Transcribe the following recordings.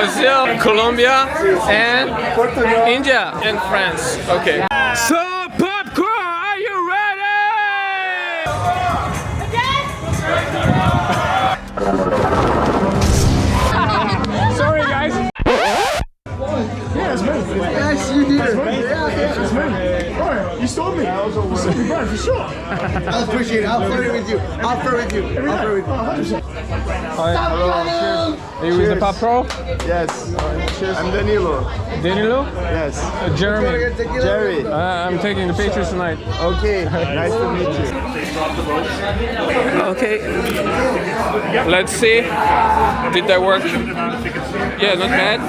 Brazil, Colombia, and India and France. Okay. So popcorn, are you ready? Sorry guys. Yeah, it's me. Yes, you did. Yeah, it's me. Bro, you stole me. You stole me, bro, for sure. I'll appreciate it. I'll flirt with you. I'll flirt with you. I'll flirt with you. Are you with the Pop Pro? Yes. I'm Danilo. Danilo? Yes. Jeremy. Jerry. I'm taking the pictures tonight. Okay. Nice to meet you. Okay. Let's see. Did that work? Yeah, not bad.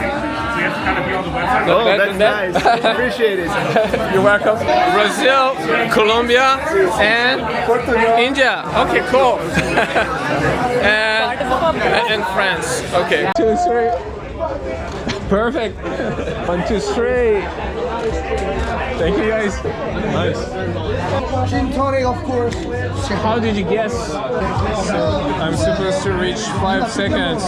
Oh, that's nice. Appreciate it. You're welcome. Brazil, Colombia, and India. Okay, cool. and France. Okay. 2, 3. Perfect. 1, 2, 3. Thank you guys. Nice. Gin tonic, of course. How did you guess? I'm supposed to reach 5 seconds.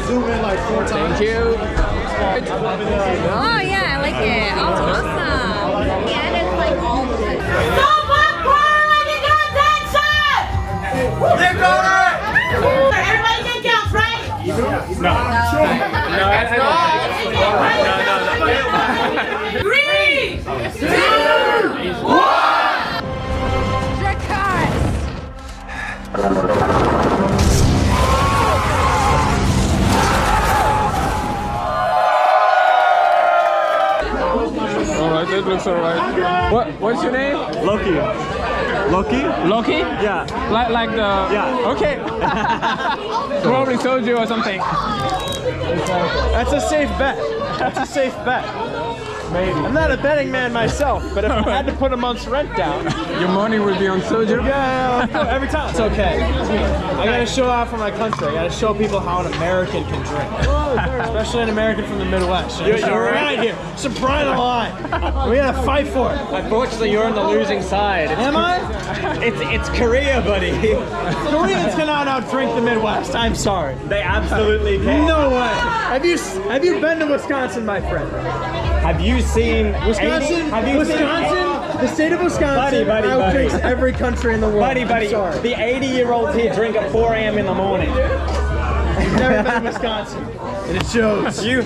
Zoom in like 4 times. Thank you. Oh yeah, I like it. Oh, awesome. Yeah, it's like all Everybody get counts, right? No, I don't. 3, 2, 1. Alright, that looks alright. What's your name? Loki. Loki? Loki? Yeah. Like the... Yeah. Okay. Probably soju or something. That's a safe bet. That's a safe bet. Maybe. I'm not a betting man myself, but if I had to put a month's rent down, Your money will be on soju? yeah, every time. It's okay. I gotta show out for my country. I gotta show people how an American can drink. Especially an American from the Midwest. You're right here. Some pride of line. We gotta fight for it. Unfortunately, you're on the losing side. Am I? It's Korea, buddy. Koreans cannot outdrink the Midwest. I'm sorry. They absolutely can. No way. Have you been to Wisconsin, my friend? Have you seen Wisconsin? Have you Wisconsin? The state of Wisconsin Buddy. outdrinks every country in the world. Buddy, I'm sorry. the 80-year-olds here drink at 4 a.m. in the morning. I've never been to Wisconsin, and it shows. You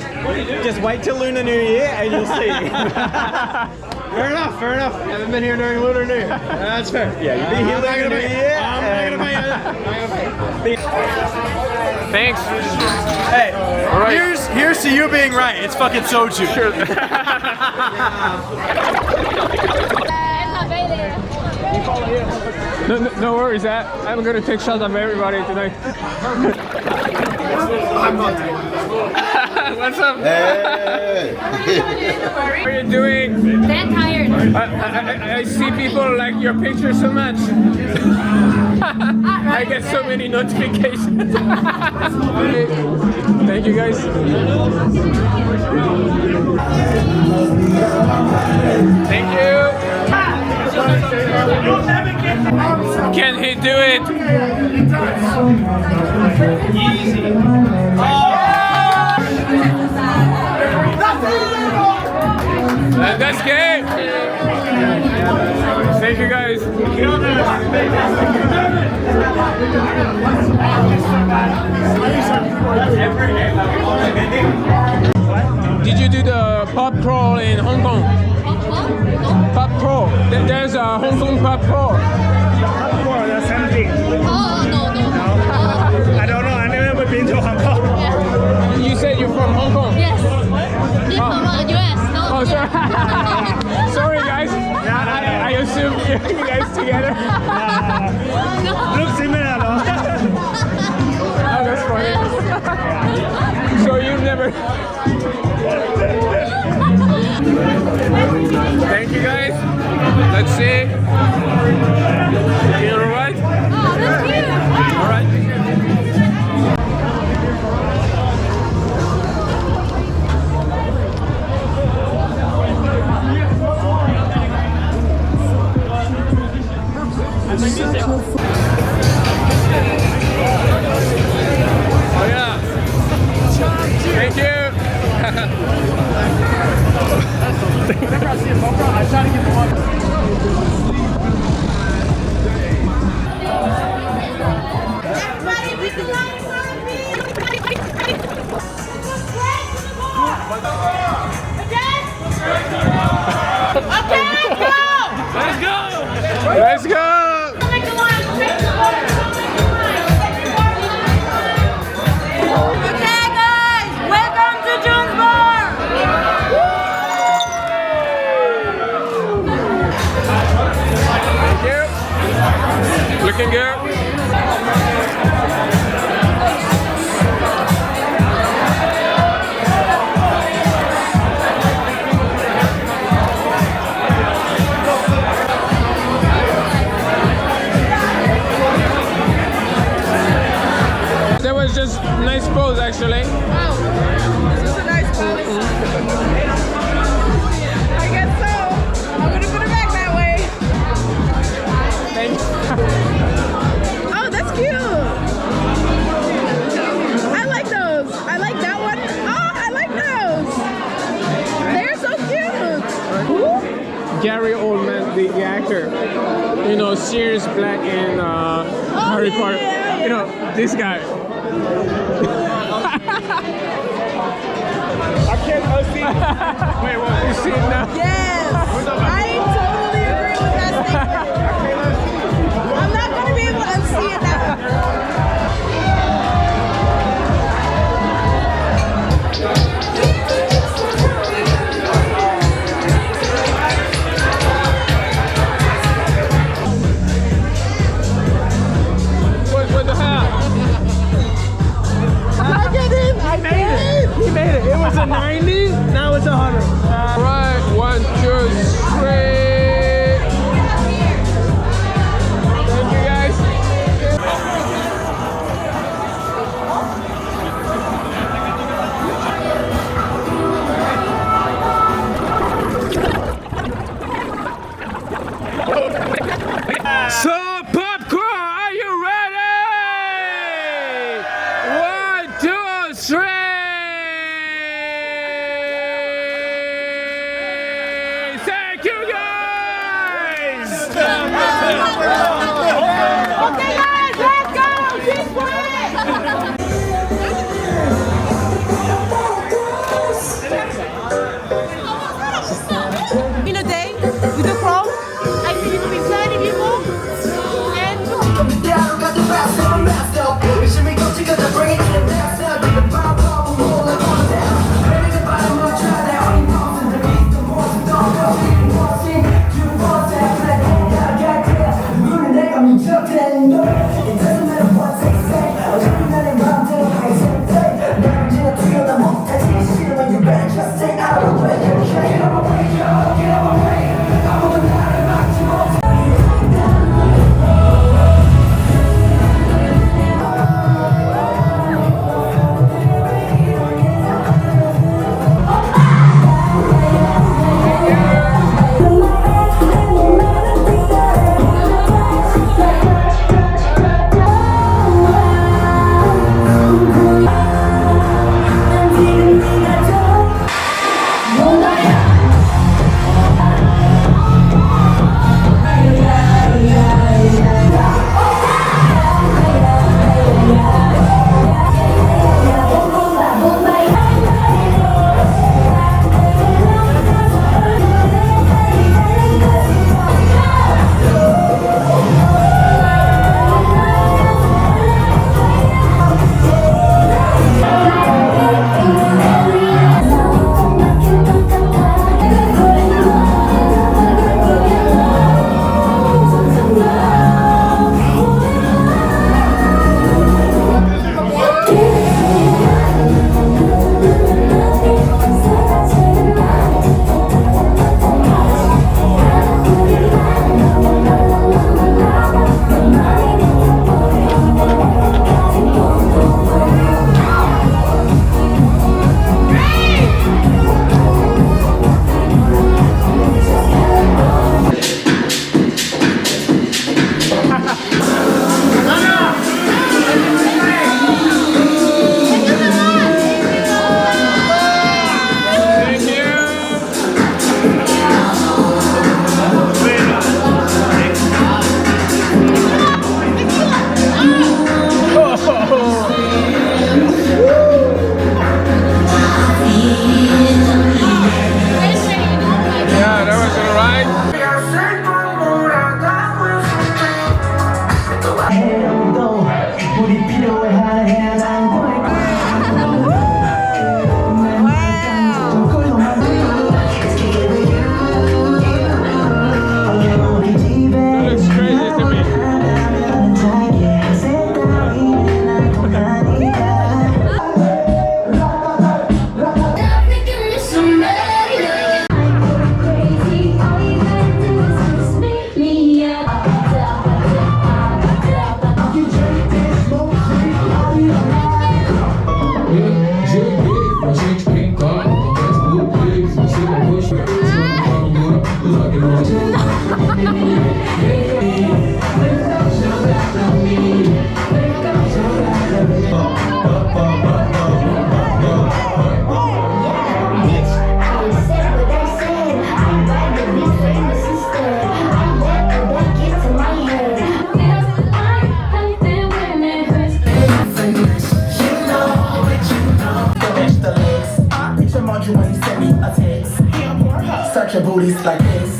just wait till Lunar New Year and you'll see. Fair enough. I haven't been here during Lunar New Year. That's fair. Yeah, you'll be here Lunar New Year. I'm not gonna pay you. Thanks. Hey, Right. here's to you being right. It's fucking soju. Sure. No worries, I'm gonna take shots of everybody tonight. I'm not doing What's up? Hey. How are you doing? They're tired. I see people like your picture so much. I get so many notifications. Thank you guys. Thank you. Can he do it? Easy. And that's game. Thank you guys. Did you do the Pop Pro in Hong Kong? Pop Pro. There's a Hong Kong Pop Pro. That's empty. Oh, no. I don't know. I've never been to Hong Kong. Yeah. You said you're from Hong Kong? Yes. You're from US. No. Oh, sorry. Sorry, guys. I assume you guys together. Looks similar, though. Oh, that's funny. So you've never... Thank you, guys. Let's see. You all right? Oh, that's cute. All right. Oh yeah. Thank you. Whenever I see a bumper, I try to get the one. Everybody, make the line for me. Again? Okay, let's go. Let's go. Make the line. Okay, guys, welcome to Jonesboro. Thank you. Looking good. That was just a nice pose actually. This is a nice pose. I guess so. I'm gonna put it back that way. Oh, that's cute. I like those. I like that one. Oh, I like those. They're so cute. Gary Oldman, the actor, you know, Sirius Black and Harry Potter. yeah. You know, this guy. I can't unsee. Wait, what? You see it now? Yes. I totally agree with that statement. I'm not gonna be able to unsee it now. What the hell? I did it. I did it. He made it. It was a 90. Now it's 100. Right, 1, 2, That looks crazy to me. Search your booties like this.